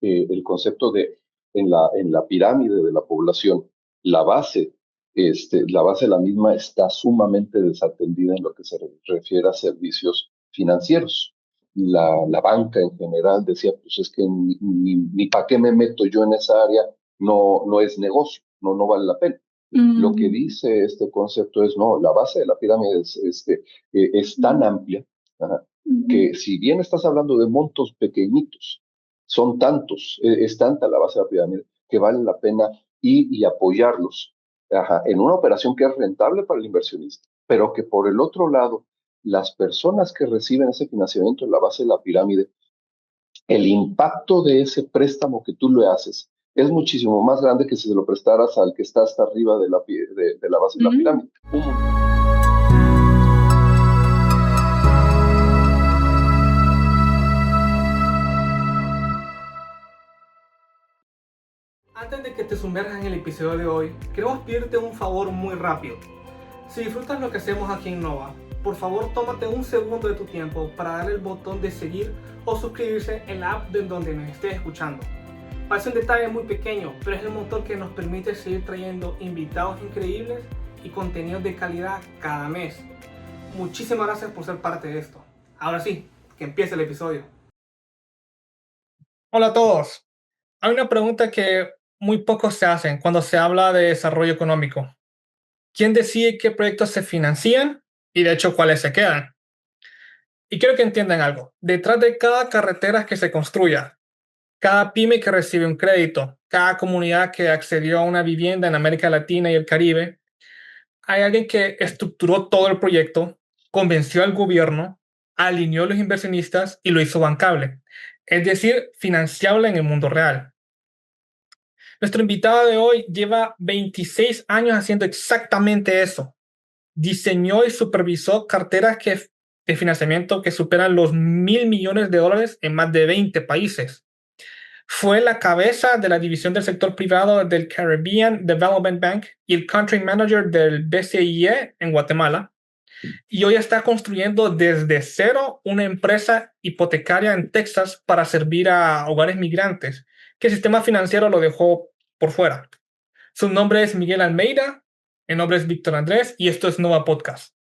el concepto de en la pirámide de la población, la base, la base de la misma está sumamente desatendida en lo que se refiere a servicios financieros. La banca en general decía, pues es que ni para qué me meto yo en esa área, no es negocio, no vale la pena. Lo que dice este concepto es, no, la base de la pirámide es tan amplia, ajá, que si bien estás hablando de montos pequeñitos, son tantos, es tanta la base de la pirámide, que vale la pena ir y apoyarlos, ajá, en una operación que es rentable para el inversionista, pero que por el otro lado, las personas que reciben ese financiamiento en la base de la pirámide, el impacto de ese préstamo que tú le haces es muchísimo más grande que si se lo prestaras al que está hasta arriba de la base de la pirámide. Antes de que te sumerjas en el episodio de hoy, queremos pedirte un favor muy rápido. Si disfrutas lo que hacemos aquí en Nova, por favor tómate un segundo de tu tiempo para darle el botón de seguir o suscribirse en la app de donde nos estés escuchando. Parece un detalle muy pequeño, pero es el motor que nos permite seguir trayendo invitados increíbles y contenidos de calidad cada mes. Muchísimas gracias por ser parte de esto. Ahora sí, que empiece el episodio. Hola a todos. Hay una pregunta que muy pocos se hacen cuando se habla de desarrollo económico. ¿Quién decide qué proyectos se financian y de hecho cuáles se quedan? Y quiero que entiendan algo. Detrás de cada carretera que se construya, cada pyme que recibe un crédito, cada comunidad que accedió a una vivienda en América Latina y el Caribe, hay alguien que estructuró todo el proyecto, convenció al gobierno, alineó a los inversionistas y lo hizo bancable. Es decir, financiable en el mundo real. Nuestro invitado de hoy lleva 26 años haciendo exactamente eso. Diseñó y supervisó carteras de financiamiento que superan los $1,000 millones en más de 20 países. Fue la cabeza de la división del sector privado del Caribbean Development Bank y el country manager del BCIE en Guatemala. Y hoy está construyendo desde cero una empresa hipotecaria en Texas para servir a hogares migrantes, que el sistema financiero lo dejó por fuera. Su nombre es Miguel Almeida, mi nombre es Víctor Andrés y esto es Nova Podcast.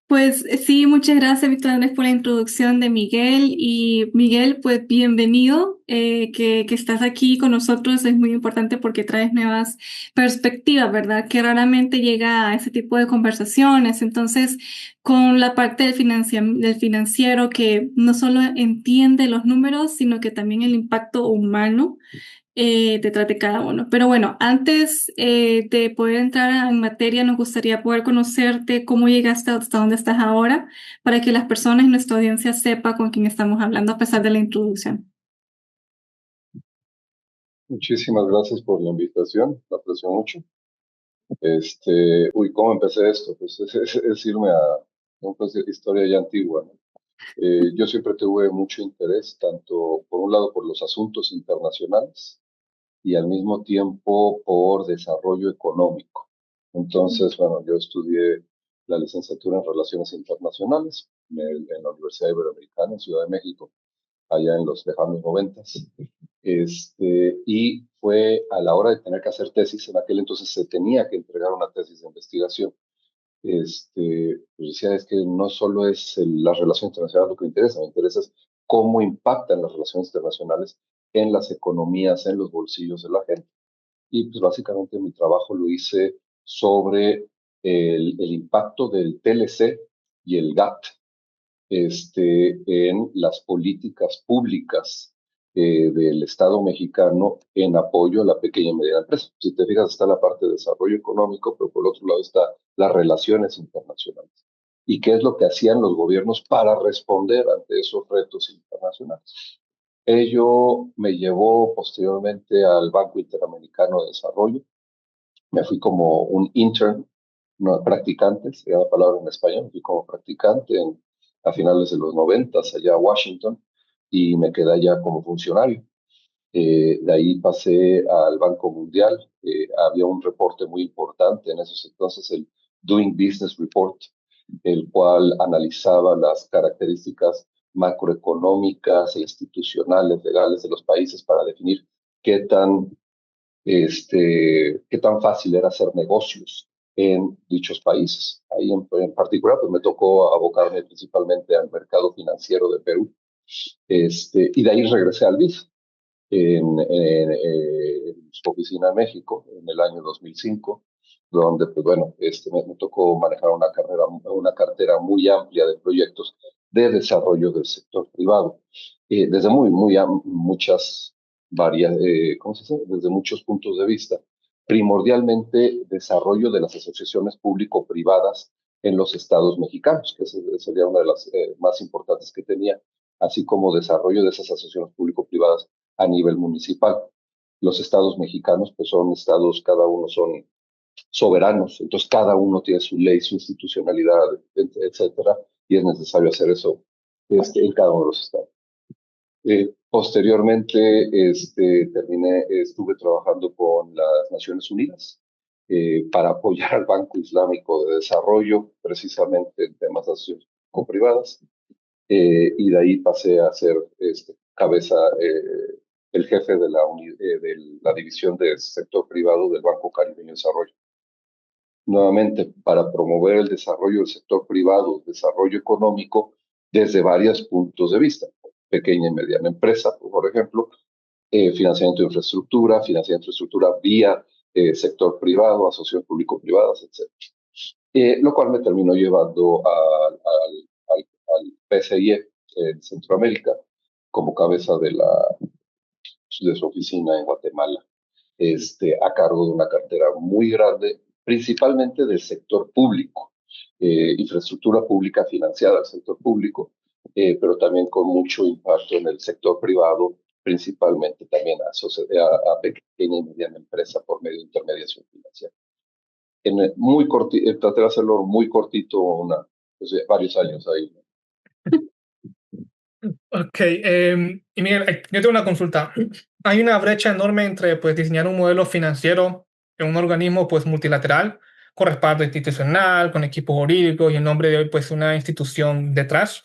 Pues sí, muchas gracias, Víctor Andrés, por la introducción de Miguel. Y Miguel, pues bienvenido, que estás aquí con nosotros. Es muy importante porque traes nuevas perspectivas, ¿verdad? Que raramente llega a ese tipo de conversaciones. Entonces, con la parte del financiero que no solo entiende los números, sino que también el impacto humano detrás de cada uno. Pero bueno, antes de poder entrar en materia, nos gustaría poder conocerte, cómo llegaste hasta donde estás ahora, para que las personas en nuestra audiencia sepa con quién estamos hablando a pesar de la introducción. Muchísimas gracias por la invitación, la aprecio mucho. ¿Cómo empecé esto? Pues es irme a una historia ya antigua, ¿no? Yo siempre tuve mucho interés, tanto por un lado por los asuntos internacionales y al mismo tiempo por desarrollo económico. Entonces, bueno, yo estudié la licenciatura en Relaciones Internacionales en la Universidad Iberoamericana en Ciudad de México, allá en los lejanos 90s. Y fue a la hora de tener que hacer tesis, en aquel entonces se tenía que entregar una tesis de investigación. Pues decía, es que no solo es las relaciones internacionales lo que me interesa es cómo impactan las relaciones internacionales en las economías, en los bolsillos de la gente. Y pues básicamente mi trabajo lo hice sobre el impacto del TLC y el GATT en las políticas públicas del Estado mexicano en apoyo a la pequeña y mediana empresa. Si te fijas, está la parte de desarrollo económico, pero por otro lado está las relaciones internacionales. ¿Y qué es lo que hacían los gobiernos para responder ante esos retos internacionales? Ello me llevó posteriormente al Banco Interamericano de Desarrollo. Me fui como un intern, no, practicante, sería la palabra en español, me fui como practicante a finales de los 90 allá a Washington y me quedé allá como funcionario. De ahí pasé al Banco Mundial. Había un reporte muy importante en esos entonces, el Doing Business Report, el cual analizaba las características macroeconómicas e institucionales, legales de los países para definir qué tan, qué tan fácil era hacer negocios en dichos países. Ahí en particular, pues me tocó abocarme principalmente al mercado financiero de Perú, y de ahí regresé al BID en su oficina en México en el año 2005, donde pues bueno, me tocó manejar una cartera muy amplia de proyectos de desarrollo del sector privado, desde muchas ¿cómo se dice? Desde muchos puntos de vista. Primordialmente, desarrollo de las asociaciones público-privadas en los estados mexicanos, que sería una de las más importantes que tenía, así como desarrollo de esas asociaciones público-privadas a nivel municipal. Los estados mexicanos, pues son estados, cada uno son soberanos, entonces cada uno tiene su ley, su institucionalidad, etcétera, y es necesario hacer eso en cada uno de los estados. Posteriormente, estuve trabajando con las Naciones Unidas para apoyar al Banco Islámico de Desarrollo, precisamente en temas de asociaciones privadas, y de ahí pasé a ser cabeza, el jefe de la división del sector privado del Banco Caribeño de Desarrollo. Nuevamente, para promover el desarrollo del sector privado, desarrollo económico, desde varios puntos de vista. Pequeña y mediana empresa, por ejemplo, financiamiento de infraestructura vía sector privado, asociaciones público-privadas, etc. Lo cual me terminó llevando al PCIE en Centroamérica como cabeza de su oficina en Guatemala, a cargo de una cartera muy grande, principalmente del sector público, infraestructura pública financiada del sector público, pero también con mucho impacto en el sector privado, principalmente también a pequeña y mediana empresa por medio de intermediación financiera. Traté de hacerlo muy cortito, pues, varios años ahí. Ok, y Miguel, yo tengo una consulta. Hay una brecha enorme entre pues, diseñar un modelo financiero en un organismo pues, multilateral, con respaldo institucional, con equipo jurídico y en nombre de pues, una institución detrás,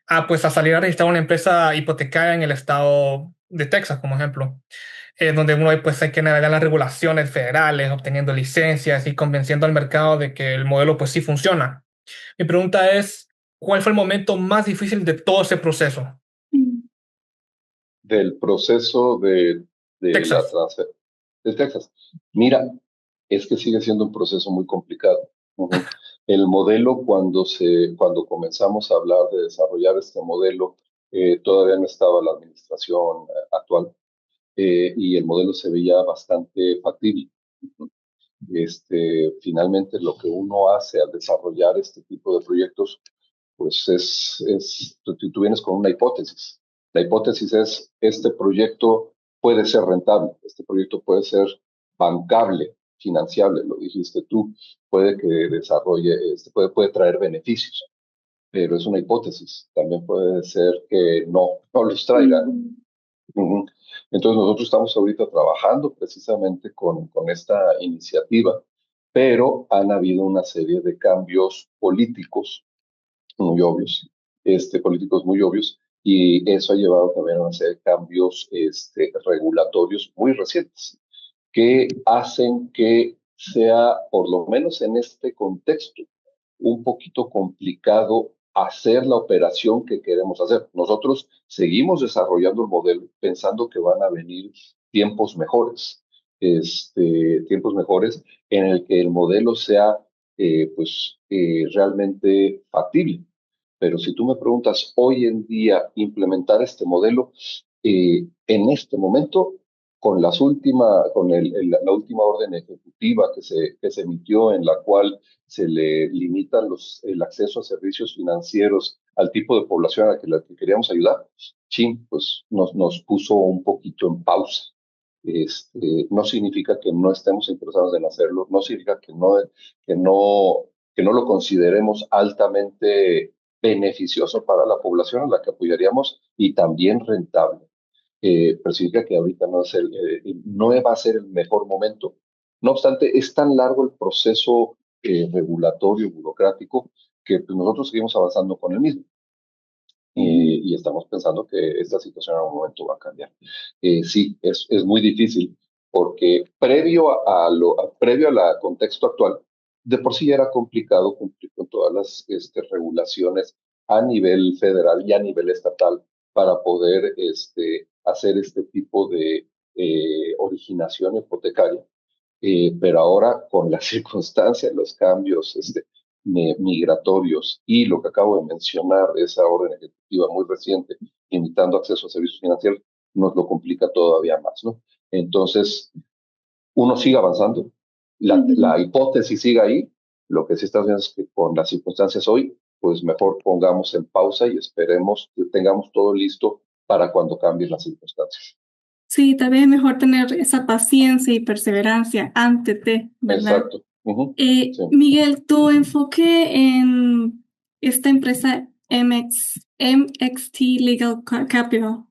a salir a registrar una empresa hipotecaria en el estado de Texas, como ejemplo, donde uno pues, hay que navegar las regulaciones federales, obteniendo licencias y convenciendo al mercado de que el modelo pues, sí funciona. Mi pregunta es, ¿cuál fue el momento más difícil de todo ese proceso? Del proceso de la Texas. transfer de Texas. Mira, es que sigue siendo un proceso muy complicado. El modelo, cuando comenzamos a hablar de desarrollar este modelo, todavía no estaba la administración actual, y el modelo se veía bastante factible. Finalmente, lo que uno hace al desarrollar este tipo de proyectos, pues tú vienes con una hipótesis. La hipótesis es, este proyecto puede ser rentable, este proyecto puede ser bancable, financiable, lo dijiste tú, puede que desarrolle, puede traer beneficios, pero es una hipótesis. También puede ser que no los traiga, ¿no? Entonces nosotros estamos ahorita trabajando precisamente con esta iniciativa, pero han habido una serie de cambios políticos muy obvios, políticos muy obvios, y eso ha llevado también a una serie de cambios regulatorios muy recientes que hacen que sea, por lo menos en este contexto, un poquito complicado hacer la operación que queremos hacer. Nosotros seguimos desarrollando el modelo pensando que van a venir tiempos mejores, tiempos mejores en el que el modelo sea realmente factible. Pero si tú me preguntas hoy en día implementar este modelo, en este momento, la última orden ejecutiva que se emitió, en la cual se le limitan el acceso a servicios financieros al tipo de población a la que queríamos ayudar, sí, pues nos puso un poquito en pausa. No significa que no estemos interesados en hacerlo, no significa que no lo consideremos altamente beneficioso para la población a la que apoyaríamos y también rentable. Pero significa que ahorita no va a ser el mejor momento. No obstante, es tan largo el proceso regulatorio, burocrático, que pues, nosotros seguimos avanzando con el mismo. y estamos pensando que esta situación en algún momento va a cambiar. Sí, es muy difícil porque previo a la contexto actual, de por sí era complicado cumplir con todas las regulaciones a nivel federal y a nivel estatal para poder hacer este tipo de originación hipotecaria. Pero ahora con las circunstancias, los cambios migratorios y lo que acabo de mencionar, esa orden ejecutiva muy reciente, limitando acceso a servicios financieros, nos lo complica todavía más, ¿no? Entonces, uno sigue avanzando, la hipótesis sigue ahí, lo que sí está viendo es que con las circunstancias hoy, pues mejor pongamos en pausa y esperemos que tengamos todo listo para cuando cambien las circunstancias. Sí, tal vez es mejor tener esa paciencia y perseverancia antes de, ¿verdad? Exacto. Sí. Miguel, tu enfoque en esta empresa MXT Legal Capital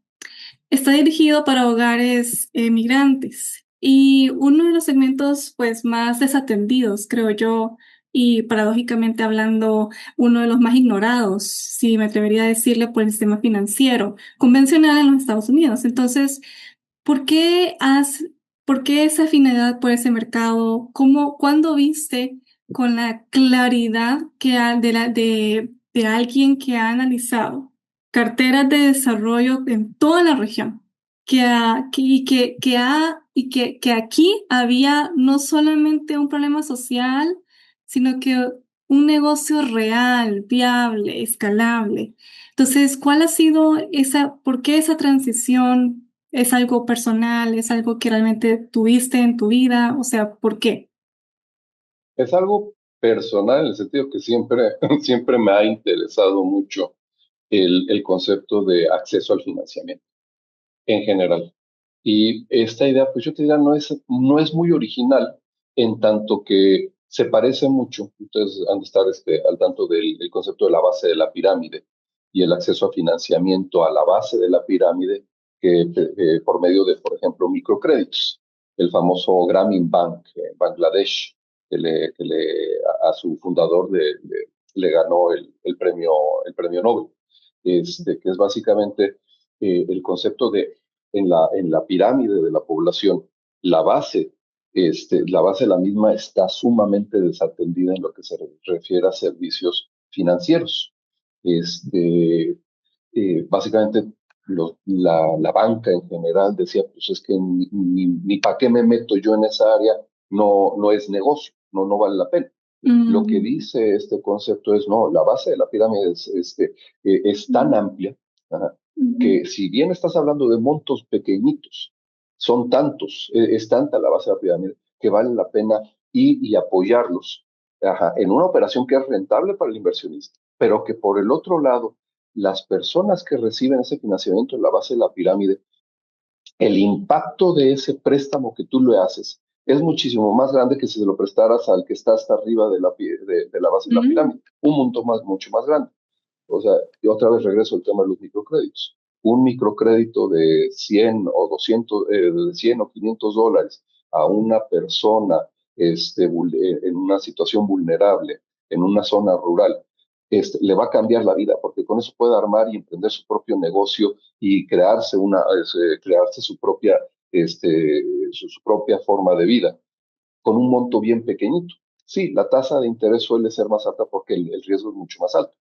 está dirigido para hogares migrantes y uno de los segmentos pues más desatendidos, creo yo, y paradójicamente hablando, uno de los más ignorados, si me atrevería a decirle, por el sistema financiero convencional en los Estados Unidos. Entonces, ¿por qué por qué esa afinidad por ese mercado? ¿Cuándo viste con la claridad de alguien que ha analizado carteras de desarrollo en toda la región, que aquí había no solamente un problema social, sino que un negocio real, viable, escalable? Entonces, ¿cuál ha sido por qué esa transición? ¿Es algo personal? ¿Es algo que realmente tuviste en tu vida? O sea, ¿por qué? Es algo personal en el sentido que siempre, siempre me ha interesado mucho el concepto de acceso al financiamiento en general. Y esta idea, pues yo te diría, no es muy original en tanto que se parece mucho. Ustedes han de estar al tanto del concepto de la base de la pirámide y el acceso a financiamiento a la base de la pirámide por medio de, por ejemplo, microcréditos. El famoso Grameen Bank en Bangladesh, a su fundador le ganó el premio Nobel, que es básicamente el concepto de en la pirámide de la población, la base, la base de la misma está sumamente desatendida en lo que se refiere a servicios financieros. Básicamente, la banca en general decía, pues es que ni para qué me meto yo en esa área, no es negocio, no vale la pena. Lo que Mm, dice este concepto es, no, la base de la pirámide es tan amplia, ajá, ujú, que si bien estás hablando de montos pequeñitos, son tantos, es tanta la base de la pirámide que vale la pena ir y apoyarlos, ajá, en una operación que es rentable para el inversionista, pero que por el otro lado, las personas que reciben ese financiamiento en la base de la pirámide, el impacto de ese préstamo que tú le haces es muchísimo más grande que si se lo prestaras al que está hasta arriba de la base de la mm, pirámide, un monto mucho más grande. O sea, y otra vez regreso al tema de los microcréditos. Un microcrédito de 100 o 200, de 100 o $500 a una persona en una situación vulnerable, en una zona rural, le va a cambiar la vida, porque con eso puede armar y emprender su propio negocio y crearse su propia forma de vida con un monto bien pequeñito. Sí, la tasa de interés suele ser más alta porque el riesgo es mucho más alto,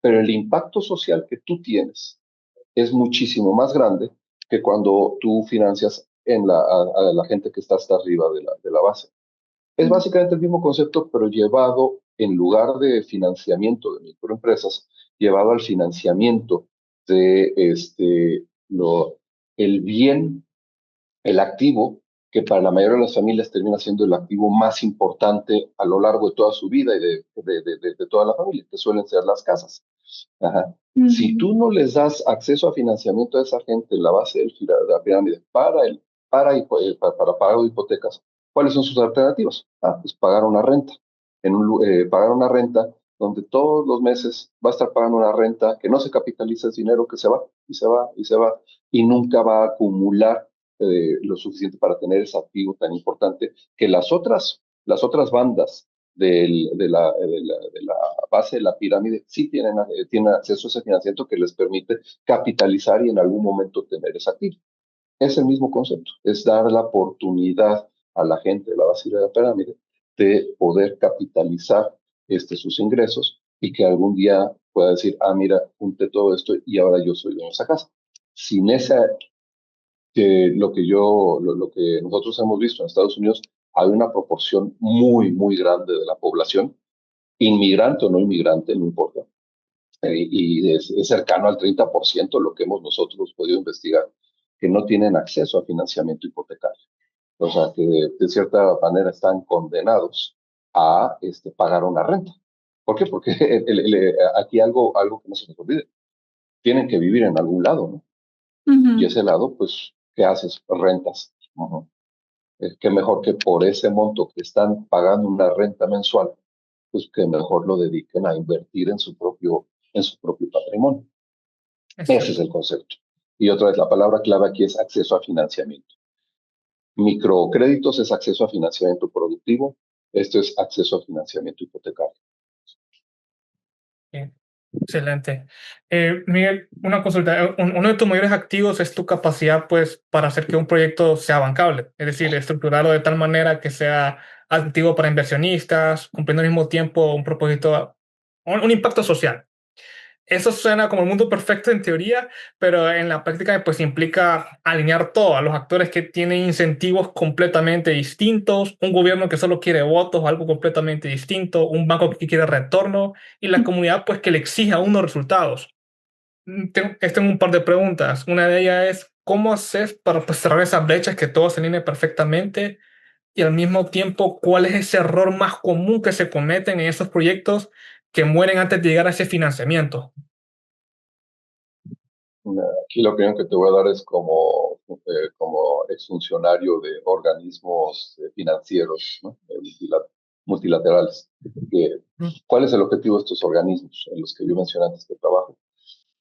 pero el impacto social que tú tienes es muchísimo más grande que cuando tú financias a la gente que está hasta arriba de la base. Es mm, básicamente el mismo concepto, pero llevado en lugar de financiamiento de microempresas, llevado al financiamiento de el bien, el activo, que para la mayoría de las familias termina siendo el activo más importante a lo largo de toda su vida y de toda la familia, que suelen ser las casas. Ajá. Si mm, tú no les das acceso a financiamiento a esa gente en la base de la pirámide para pago de hipotecas, ¿cuáles son sus alternativas? Pues pagar una renta. Pagar una renta donde todos los meses va a estar pagando una renta que no se capitaliza, es dinero que se va y se va y se va y nunca va a acumular lo suficiente para tener ese activo tan importante que las otras bandas de la base de la pirámide sí tienen acceso a ese financiamiento que les permite capitalizar y en algún momento tener ese activo. Es el mismo concepto, es dar la oportunidad a la gente de la base de la pirámide de poder capitalizar sus ingresos y que algún día pueda decir, mira, junté todo esto y ahora yo soy dueño de esa casa. Sin esa, lo que nosotros hemos visto en Estados Unidos, hay una proporción muy, muy grande de la población, inmigrante o no inmigrante, no importa, y es cercano al 30% lo que hemos nosotros podido investigar, que no tienen acceso a financiamiento hipotecario. O sea, que de cierta manera están condenados a pagar una renta. ¿Por qué? Porque aquí algo que no se nos olvide, tienen que vivir en algún lado, ¿no? Y Ujú. ese lado, pues, ¿qué haces? Rentas. Ujú. Qué mejor que por ese monto que están pagando una renta mensual, pues que mejor lo dediquen a invertir en su propio patrimonio. Es Ese es cierto. el concepto. Y otra vez, la palabra clave aquí es acceso a financiamiento. Microcréditos es acceso a financiamiento productivo. Esto es acceso a financiamiento hipotecario. Bien, excelente. Miguel, una consulta. Uno de tus mayores activos es tu capacidad, pues, para hacer que un proyecto sea bancable. Es decir, estructurarlo de tal manera que sea atractivo para inversionistas, cumpliendo al mismo tiempo un propósito, un impacto social. Eso suena como el mundo perfecto en teoría, pero en la práctica pues implica alinear todo a los actores que tienen incentivos completamente distintos, un gobierno que solo quiere votos, algo completamente distinto, un banco que quiere retorno y la comunidad pues que le exija unos resultados. Tengo un par de preguntas. Una de ellas es, ¿cómo haces para pues, cerrar esas brechas que todo se alinee perfectamente? Y al mismo tiempo, ¿cuál es ese error más común que se cometen en esos proyectos que mueren antes de llegar a ese financiamiento? Aquí la opinión que te voy a dar es como exfuncionario de organismos financieros, ¿no? Multilaterales. Que, ¿Cuál es el objetivo de estos organismos en los que yo mencioné antes que trabajo?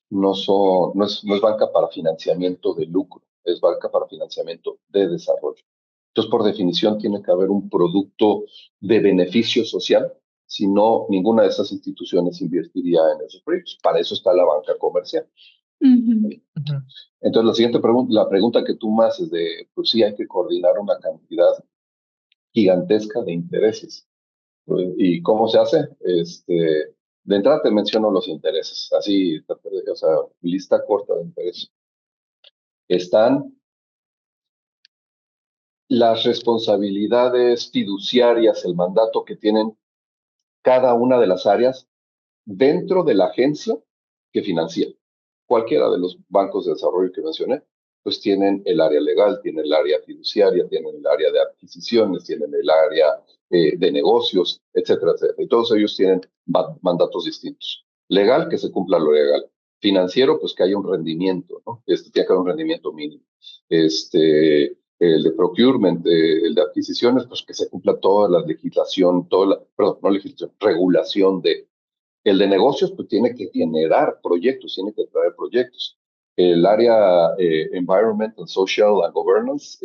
No es banca para financiamiento de lucro, es banca para financiamiento de desarrollo. Entonces, por definición, tiene que haber un producto de beneficio social, si no, ninguna de estas instituciones invertiría en esos proyectos. Para eso está la banca comercial. Ujú. Ujú. Entonces, la siguiente pregunta, la pregunta que tú me haces pues sí, hay que coordinar una cantidad gigantesca de intereses. ¿Y cómo se hace? De entrada te menciono los intereses, así, o sea, lista corta de intereses. Están las responsabilidades fiduciarias, el mandato que tienen cada una de las áreas dentro de la agencia que financia. Cualquiera de los bancos de desarrollo que mencioné, pues tienen el área legal, tienen el área fiduciaria, tienen el área de adquisiciones, tienen el área de negocios, etcétera, etcétera. Y todos ellos tienen mandatos distintos. Legal, que se cumpla lo legal. Financiero, pues que haya un rendimiento, ¿no? Tiene que haber un rendimiento mínimo. El de procurement, el de adquisiciones, pues que se cumpla toda la legislación, perdón, no legislación, regulación el de negocios, pues tiene que generar proyectos, tiene que traer proyectos. El área Environmental, Social and Governance,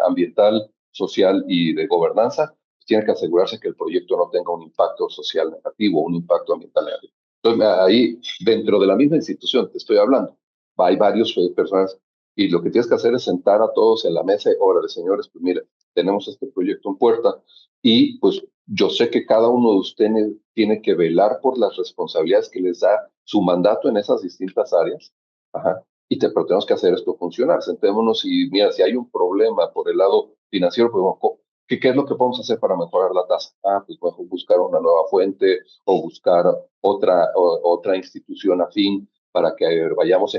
ambiental, social y de gobernanza, pues tiene que asegurarse que el proyecto no tenga un impacto social negativo, un impacto ambiental negativo. Entonces, ahí, dentro de la misma institución, te estoy hablando, hay varios personas y lo que tienes que hacer es sentar a todos en la mesa y, órale, señores, pues mira, tenemos este proyecto en puerta y pues yo sé que cada uno de ustedes tiene que velar por las responsabilidades que les da su mandato en esas distintas áreas. Ajá. Pero tenemos que hacer esto funcionar. Sentémonos y mira, si hay un problema por el lado financiero, pues ¿qué es lo que podemos hacer para mejorar la tasa? Pues mejor buscar una nueva fuente o buscar otra institución afín para que vayamos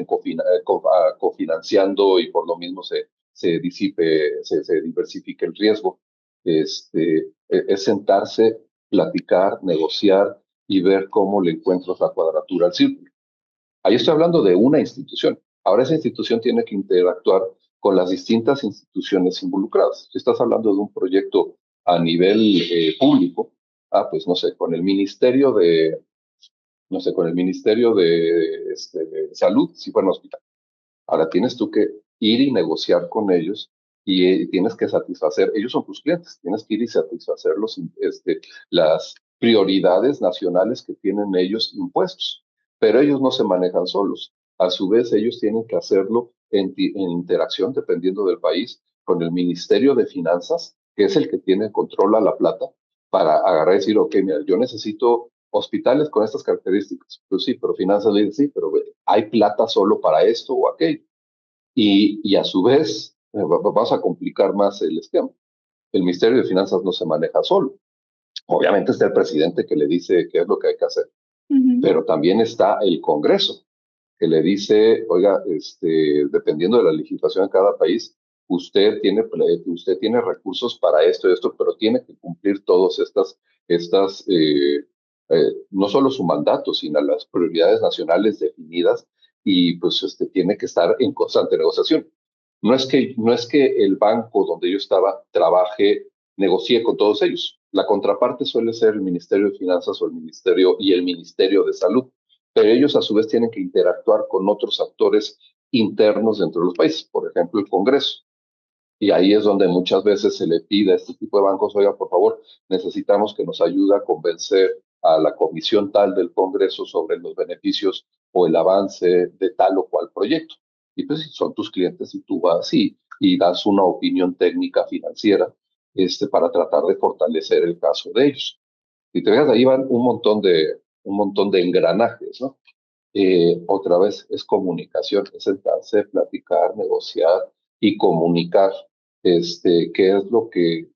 cofinanciando y por lo mismo se disipe, se diversifique el riesgo. Es sentarse, platicar, negociar y ver cómo le encuentras la cuadratura al círculo. Ahí estoy hablando de una institución. Ahora esa institución tiene que interactuar con las distintas instituciones involucradas. Si estás hablando de un proyecto a nivel público, pues no sé, con el Ministerio de Salud, si fuera un hospital. Ahora tienes tú que ir y negociar con ellos y tienes que satisfacer, ellos son tus clientes, tienes que ir y satisfacer las prioridades nacionales que tienen ellos impuestos, pero ellos no se manejan solos. A su vez, ellos tienen que hacerlo en interacción, dependiendo del país, con el Ministerio de Finanzas, que es el que tiene control a la plata, para agarrar y decir, ok, mira, yo necesito hospitales con estas características. Pues sí, pero finanzas le dice, sí, pero hay plata solo para esto o aquello. Y a su vez, vamos a complicar más el esquema. El Ministerio de Finanzas no se maneja solo. Obviamente está el presidente que le dice qué es lo que hay que hacer, pero también está el Congreso que le dice, oiga, dependiendo de la legislación de cada país, usted tiene recursos para esto y esto, pero tiene que cumplir todas no solo su mandato, sino las prioridades nacionales definidas y pues tiene que estar en constante negociación. No es que el banco donde yo estaba negocie con todos ellos. La contraparte suele ser el Ministerio de Finanzas o el Ministerio de Salud, pero ellos a su vez tienen que interactuar con otros actores internos dentro de los países, por ejemplo, el Congreso. Y ahí es donde muchas veces se le pide a este tipo de bancos, oiga, por favor, necesitamos que nos ayude a convencer a la comisión tal del Congreso sobre los beneficios o el avance de tal o cual proyecto. Y pues si son tus clientes y tú vas y das una opinión técnica financiera para tratar de fortalecer el caso de ellos. Y te fijas, ahí van un montón de engranajes, ¿no? Otra vez es comunicación, es sentarse, platicar, negociar y comunicar qué es lo que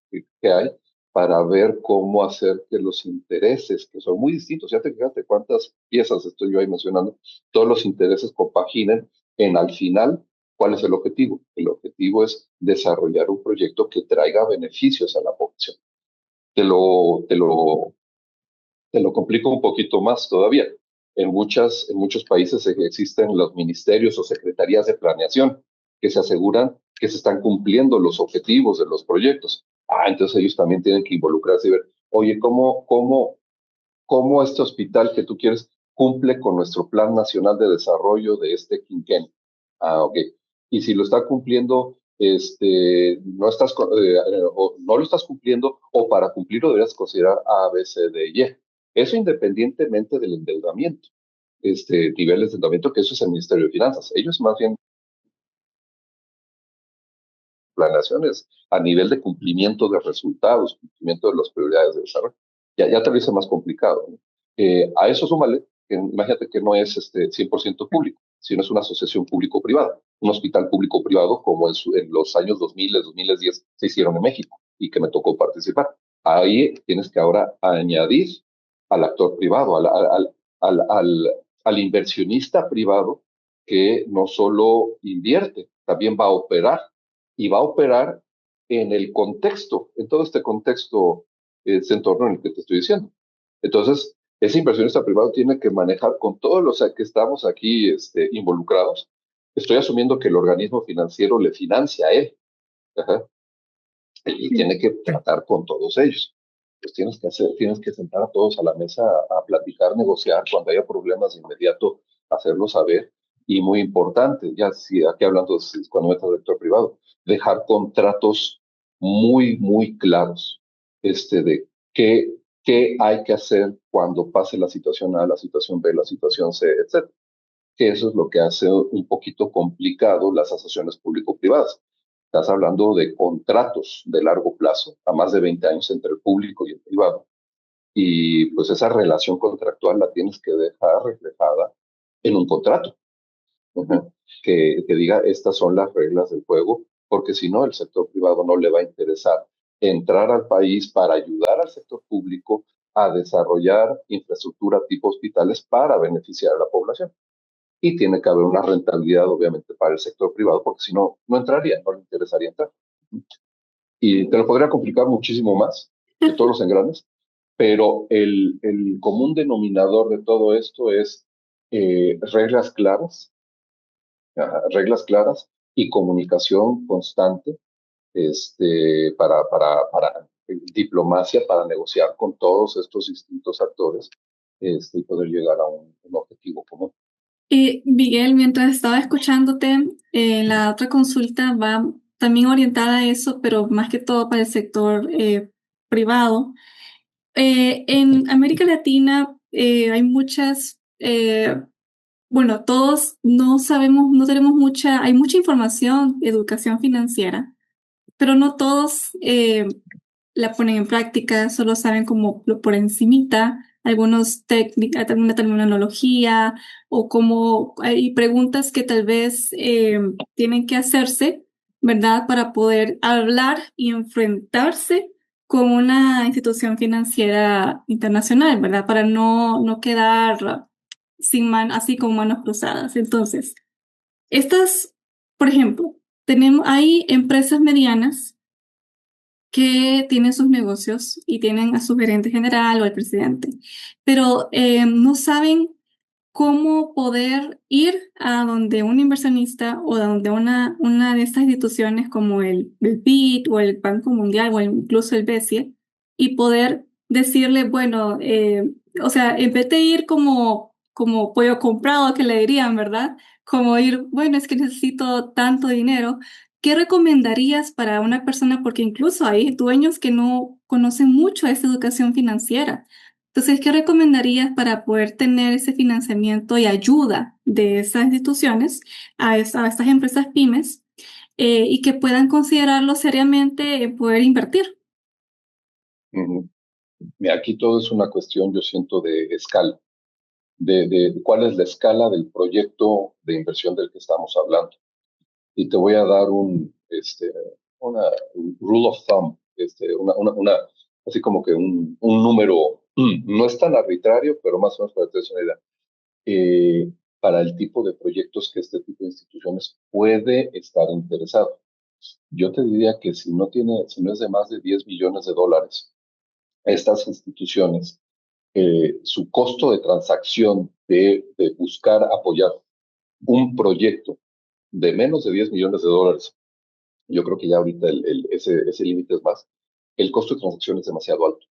hay para ver cómo hacer que los intereses, que son muy distintos, ya te fíjate cuántas piezas estoy yo ahí mencionando, todos los intereses compaginen en al final, ¿cuál es el objetivo? El objetivo es desarrollar un proyecto que traiga beneficios a la población. Te lo, te lo te lo complico un poquito más todavía. En muchos países existen los ministerios o secretarías de planeación que se aseguran que se están cumpliendo los objetivos de los proyectos. Entonces ellos también tienen que involucrarse y ver, oye, ¿cómo este hospital que tú quieres cumple con nuestro Plan Nacional de Desarrollo de este quinquenio? Ok. Y si lo está cumpliendo, o no lo estás cumpliendo, o para cumplirlo deberías considerar A, B, C, D y E. Eso independientemente del endeudamiento, niveles de endeudamiento, que eso es el Ministerio de Finanzas. Ellos más bien planeaciones a nivel de cumplimiento de resultados, cumplimiento de las prioridades de desarrollo. Ya te lo hice más complicado, ¿no? A eso súmale, que imagínate que no es 100% público, sino es una asociación público-privada, un hospital público-privado como en los años 2000, 2010 se hicieron en México y que me tocó participar. Ahí tienes que ahora añadir al actor privado, al inversionista privado que no solo invierte, también va a operar y va a operar en el contexto, en todo este contexto, ese entorno en el que te estoy diciendo. Entonces, ese inversionista privado tiene que manejar con todos los que estamos aquí involucrados. Estoy asumiendo que el organismo financiero le financia a él. Ajá. Y tiene que tratar con todos ellos. Pues tienes que sentar a todos a la mesa a platicar, negociar, cuando haya problemas de inmediato, hacerlo saber. Y muy importante, ya si aquí hablando, cuando metas al sector privado, dejar contratos muy, muy claros, de qué hay que hacer cuando pase la situación A, la situación B, la situación C, etcétera. Que eso es lo que hace un poquito complicado las asociaciones público-privadas. Estás hablando de contratos de largo plazo, a más de 20 años entre el público y el privado. Y pues esa relación contractual la tienes que dejar reflejada en un contrato, que diga estas son las reglas del juego, porque si no, el sector privado no le va a interesar entrar al país para ayudar al sector público a desarrollar infraestructura tipo hospitales para beneficiar a la población. Y tiene que haber una rentabilidad, obviamente, para el sector privado, porque si no, no entraría, no le interesaría entrar. Y te lo podría complicar muchísimo más de todos los engranes, pero el común denominador de todo esto es reglas claras y comunicación constante para diplomacia, para negociar con todos estos distintos actores y poder llegar a un objetivo común. Miguel, mientras estaba escuchándote, la otra consulta va también orientada a eso, pero más que todo para el sector privado. En América Latina hay muchas, bueno, todos no sabemos, no tenemos hay mucha información, educación financiera, pero no todos la ponen en práctica, solo saben como por encimita algunos técnicas, alguna terminología o como hay preguntas que tal vez tienen que hacerse, ¿verdad? Para poder hablar y enfrentarse con una institución financiera internacional, ¿verdad? Para no quedar así con manos cruzadas. Entonces, estas, por ejemplo, hay empresas medianas que tienen sus negocios y tienen a su gerente general o al presidente, pero no saben cómo poder ir a donde un inversionista o a donde una de estas instituciones como el BID o el Banco Mundial o incluso el BCE y poder decirle, bueno, o sea, en vez de ir como pollo comprado, que le dirían, ¿verdad? Como ir, bueno, es que necesito tanto dinero. ¿Qué recomendarías para una persona? Porque incluso hay dueños que no conocen mucho esa educación financiera. Entonces, ¿qué recomendarías para poder tener ese financiamiento y ayuda de esas instituciones a estas empresas pymes y que puedan considerarlo seriamente en poder invertir? Ujú. Mira, aquí todo es una cuestión, yo siento, de escala, de cuál es la escala del proyecto de inversión del que estamos hablando. Y te voy a dar un rule of thumb, así como que un número, no es tan arbitrario, pero más o menos para que te des una idea, para el tipo de proyectos que este tipo de instituciones puede estar interesado. Yo te diría que si no es de más de 10 millones de dólares, estas instituciones, su costo de transacción de buscar apoyar un proyecto de menos de 10 millones de dólares, yo creo que ya ahorita ese límite es más, el costo de transacción es demasiado alto.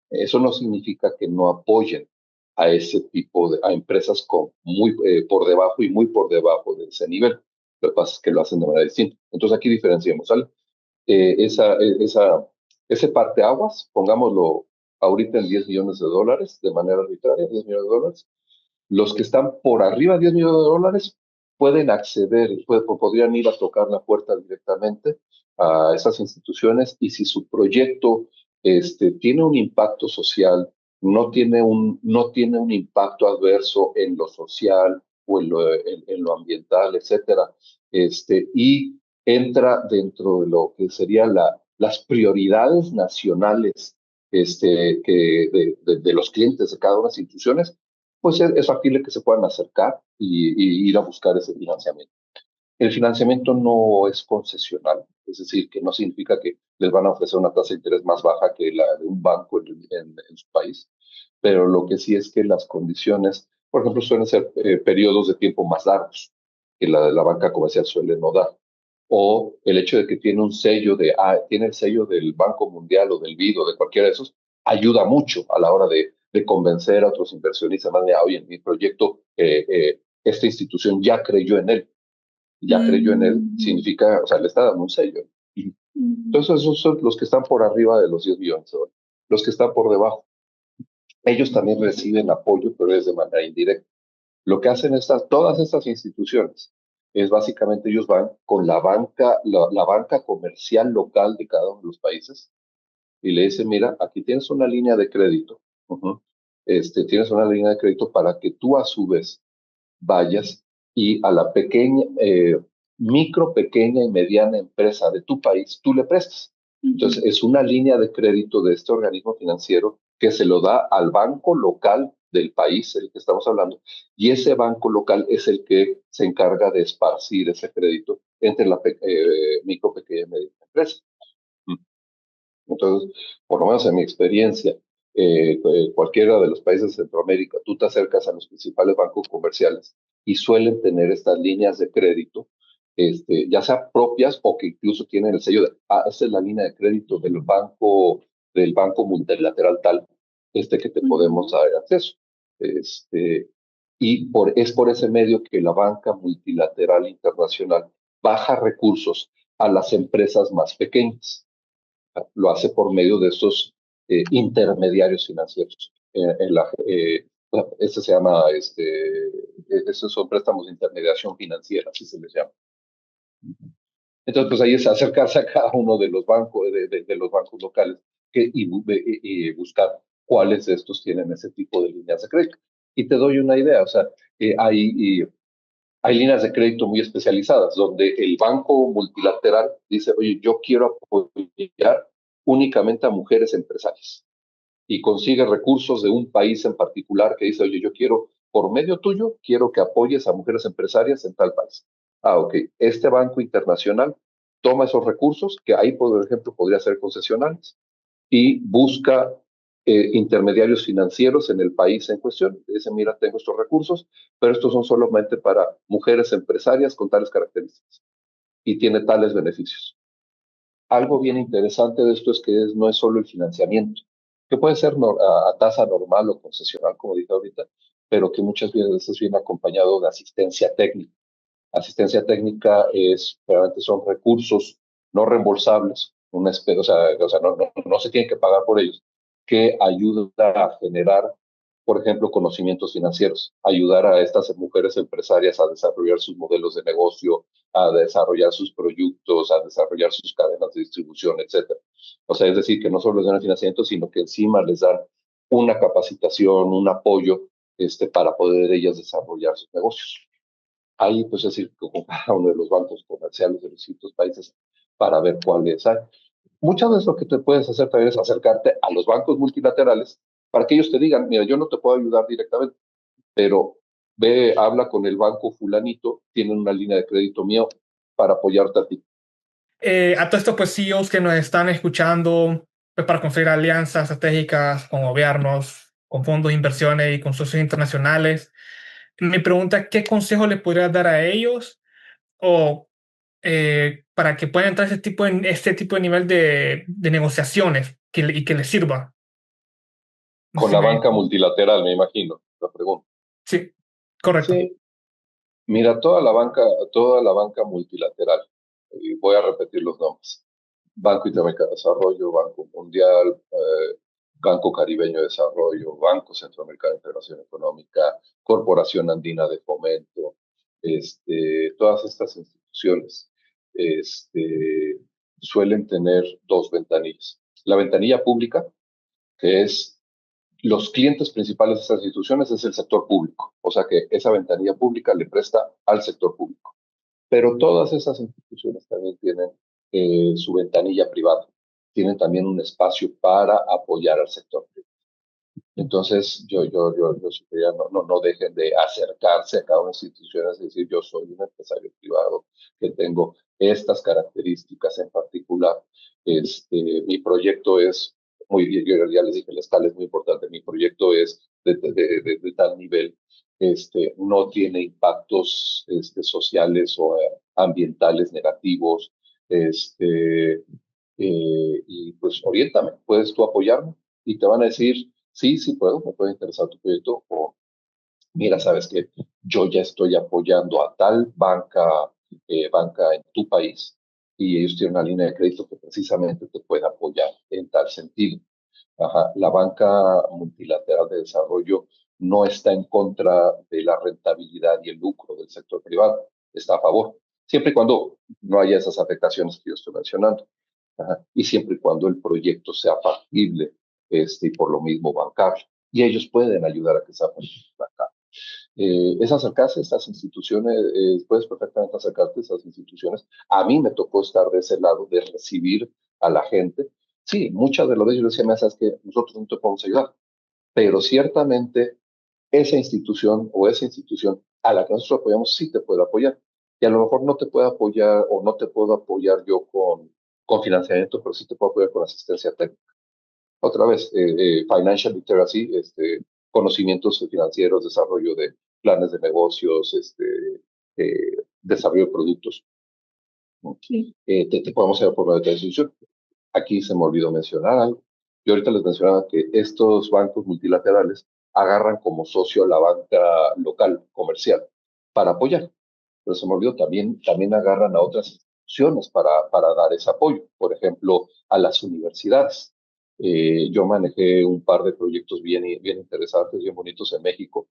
Eso no significa que no apoyen a ese tipo a empresas con muy por debajo y muy por debajo de ese nivel. Lo que pasa es que lo hacen de manera distinta. Entonces aquí diferenciamos, ¿sale? Ese parteaguas, pongámoslo ahorita en 10 millones de dólares, de manera arbitraria, 10 millones de dólares. Los que están por arriba de 10 millones de dólares pueden acceder, podrían ir a tocar la puerta directamente a esas instituciones y si su proyecto tiene un impacto social, no tiene un impacto adverso en lo social o en lo ambiental, etcétera, y entra dentro de lo que serían las prioridades nacionales de los clientes de cada una de las instituciones, pues es factible que se puedan acercar y ir a buscar ese financiamiento. El financiamiento no es concesional, es decir, que no significa que les van a ofrecer una tasa de interés más baja que la de un banco en su país, pero lo que sí es que las condiciones, por ejemplo, suelen ser periodos de tiempo más largos que la de la banca comercial suele no dar. O el hecho de que tiene el sello del Banco Mundial o del BID o de cualquiera de esos, ayuda mucho a la hora de convencer a otros inversionistas más de, oye, en mi proyecto, esta institución ya creyó en él, significa, o sea, le está dando un sello. Entonces, esos son los que están por arriba de los 10 millones de dólares. Los que están por debajo, ellos también reciben apoyo, pero es de manera indirecta. Lo que hacen todas estas instituciones es básicamente ellos van con la banca comercial local de cada uno de los países y le dicen, mira, aquí tienes una línea de crédito. Tienes una línea de crédito para que tú a su vez vayas y a la micro, pequeña y mediana empresa de tu país, tú le prestas. Entonces, es una línea de crédito de este organismo financiero que se lo da al banco local del país del que estamos hablando, y ese banco local es el que se encarga de esparcir ese crédito entre la micro, pequeña y mediana empresa. Entonces, por lo menos en mi experiencia, cualquiera de los países de Centroamérica, tú te acercas a los principales bancos comerciales y suelen tener estas líneas de crédito, ya sea propias o que incluso tienen el sello de, esta es la línea de crédito del banco multilateral tal, que te podemos dar acceso. Es por ese medio que la banca multilateral internacional baja recursos a las empresas más pequeñas. Lo hace por medio de estos intermediarios financieros. Este se llama, estos son préstamos de intermediación financiera, así se les llama. Entonces, pues ahí es acercarse a cada uno de los bancos, de los bancos locales y buscar cuáles de estos tienen ese tipo de líneas de crédito. Y te doy una idea, o sea, hay líneas de crédito muy especializadas donde el banco multilateral dice, oye, yo quiero apoyar únicamente a mujeres empresarias y consigue recursos de un país en particular que dice, oye, yo quiero, por medio tuyo, quiero que apoyes a mujeres empresarias en tal país. Ah, ok. Este banco internacional toma esos recursos, que ahí, por ejemplo, podría ser concesionales, y busca intermediarios financieros en el país en cuestión. Dice, mira, tengo estos recursos, pero estos son solamente para mujeres empresarias con tales características y tiene tales beneficios. Algo bien interesante de esto es que no es solo el financiamiento, que puede ser a tasa normal o concesional, como dije ahorita, pero que muchas veces viene acompañado de asistencia técnica. Asistencia técnica realmente son recursos no reembolsables, no se tienen que pagar por ellos, que ayudan a generar, por ejemplo, conocimientos financieros, ayudar a estas mujeres empresarias a desarrollar sus modelos de negocio, a desarrollar sus productos, a desarrollar sus cadenas de distribución, etcétera. O sea, es decir, que no solo les dan el financiamiento, sino que encima les dan una capacitación, un apoyo para poder ellas desarrollar sus negocios. Ahí, pues, es decir, con cada uno de los bancos comerciales de los distintos países para ver cuáles hay. Muchas veces lo que te puedes hacer también es acercarte a los bancos multilaterales para que ellos te digan, mira, yo no te puedo ayudar directamente, pero ve, habla con el banco fulanito, tienen una línea de crédito mío para apoyarte a ti. A todo esto, pues CEOs que nos están escuchando, pues para construir alianzas estratégicas con gobiernos, con fondos de inversiones y con socios internacionales. Mi pregunta, ¿qué consejo le podrías dar a ellos o para que puedan entrar a este tipo de nivel de negociaciones y que les sirva? No sé Con si la banca multilateral, me imagino, la pregunta. Sí, correcto. Sí, mira, toda la banca multilateral, y voy a repetir los nombres: Banco Interamericano de Desarrollo, Banco Mundial, Banco Caribeño de Desarrollo, Banco Centroamericano de Integración Económica, Corporación Andina de Fomento, todas estas instituciones suelen tener dos ventanillas. La ventanilla pública, que es los clientes principales de estas instituciones, es el sector público. O sea que esa ventanilla pública le presta al sector público. Pero todas esas instituciones también tienen su ventanilla privada. Tienen también un espacio para apoyar al sector privado. Entonces, yo sugeriría no dejen de acercarse a cada una de las instituciones y decir, yo soy un empresario privado que tengo estas características en particular. Mi proyecto es yo ya les dije, la escala es muy importante. Mi proyecto es de tal nivel, no tiene impactos sociales o ambientales negativos, y pues oriéntame, ¿puedes tú apoyarme? Y te van a decir, sí, sí puedo, me puede interesar tu proyecto, o mira, sabes que yo ya estoy apoyando a tal banca en tu país y ellos tienen una línea de crédito que precisamente te puede apoyar en tal sentido. Ajá. La banca multilateral de desarrollo no está en contra de la rentabilidad y el lucro del sector privado, está a favor, siempre y cuando no haya esas afectaciones que yo estoy mencionando. Ajá. Y siempre y cuando el proyecto sea factible y por lo mismo bancable. Y ellos pueden ayudar a que sea bancable. Es acercarse a estas instituciones, puedes perfectamente acercarte a esas instituciones. A mí me tocó estar de ese lado, de recibir a la gente. Sí, muchas de las veces yo decía, sabes que nosotros no te podemos ayudar, pero ciertamente esa institución o esa institución a la que nosotros apoyamos sí te puede apoyar. Y a lo mejor no te puede apoyar o no te puedo apoyar yo con financiamiento, pero sí te puedo apoyar con asistencia técnica. Otra vez, financial literacy, conocimientos financieros, desarrollo de planes de negocios, desarrollo de productos. Sí. Te podemos hacer por medio de la institución. Aquí se me olvidó mencionar algo. Yo ahorita les mencionaba que estos bancos multilaterales agarran como socio a la banca local, comercial, para apoyar. Pero se me olvidó, también agarran a otras instituciones para dar ese apoyo. Por ejemplo, a las universidades. Yo manejé un par de proyectos bien interesantes, bien bonitos en México,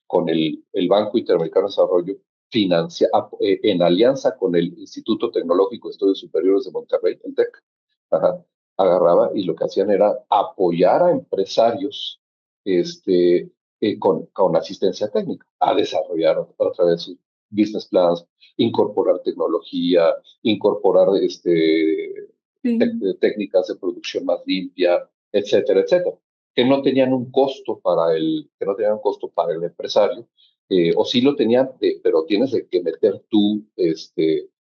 con el Banco Interamericano de Desarrollo, en alianza con el Instituto Tecnológico de Estudios Superiores de Monterrey, el TEC. Ajá, agarraba y lo que hacían era apoyar a empresarios con asistencia técnica a desarrollar otra vez sus business plans, incorporar tecnología, incorporar Sí. técnicas de producción más limpia, etcétera, etcétera, que no tenían un costo para el empresario, o sí lo tenían, pero tienes que meter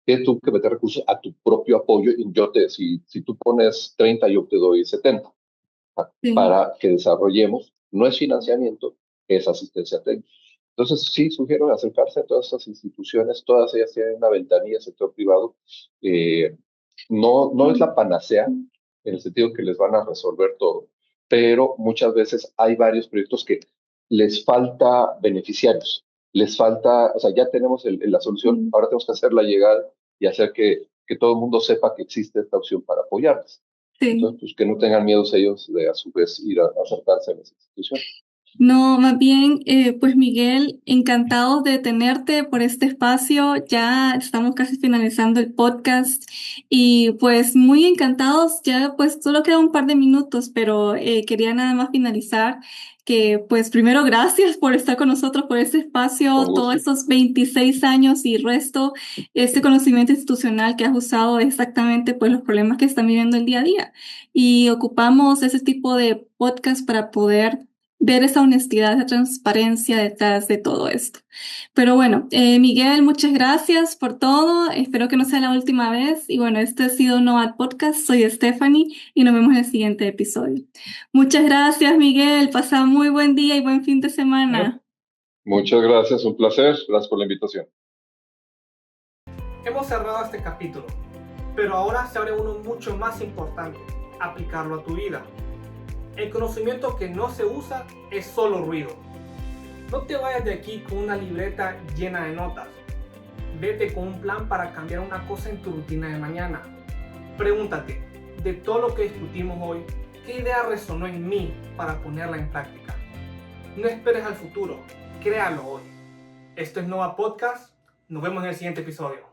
tienes tú que meter recursos a tu propio apoyo, y si tú pones 30, yo te doy 70 Sí. para que desarrollemos. No es financiamiento, es asistencia técnica. Entonces, sí, sugiero acercarse a todas estas instituciones, todas ellas tienen una ventanilla, sector privado. No es la panacea, en el sentido que les van a resolver todo, pero muchas veces hay varios proyectos que les falta beneficiarios, les falta, o sea, ya tenemos la solución, Sí. ahora tenemos que hacerla llegar y hacer que todo el mundo sepa que existe esta opción para apoyarles. Sí. Entonces, pues que no tengan miedo ellos de a su vez ir a acercarse a las instituciones. No, más bien, pues Miguel, encantados de tenerte por este espacio. Ya estamos casi finalizando el podcast y pues muy encantados. Ya pues solo queda un par de minutos, pero quería nada más finalizar que pues primero gracias por estar con nosotros, por este Con espacio, todos gusto. estos 26 años y resto, este conocimiento institucional que has usado exactamente pues los problemas que están viviendo el día a día. Y ocupamos ese tipo de podcast para poder ver esa honestidad, esa transparencia detrás de todo esto. Pero bueno, Miguel, muchas gracias por todo. Espero que no sea la última vez. Y bueno, este ha sido Nomad Podcast. Soy Stephanie y nos vemos en el siguiente episodio. Muchas gracias, Miguel. Pasa muy buen día y buen fin de semana. Muchas gracias, un placer. Gracias por la invitación. Hemos cerrado este capítulo, pero ahora se abre uno mucho más importante: aplicarlo a tu vida. El conocimiento que no se usa es solo ruido. No te vayas de aquí con una libreta llena de notas. Vete con un plan para cambiar una cosa en tu rutina de mañana. Pregúntate, de todo lo que discutimos hoy, ¿qué idea resonó en mí para ponerla en práctica? No esperes al futuro, créalo hoy. Esto es Nova Podcast. Nos vemos en el siguiente episodio.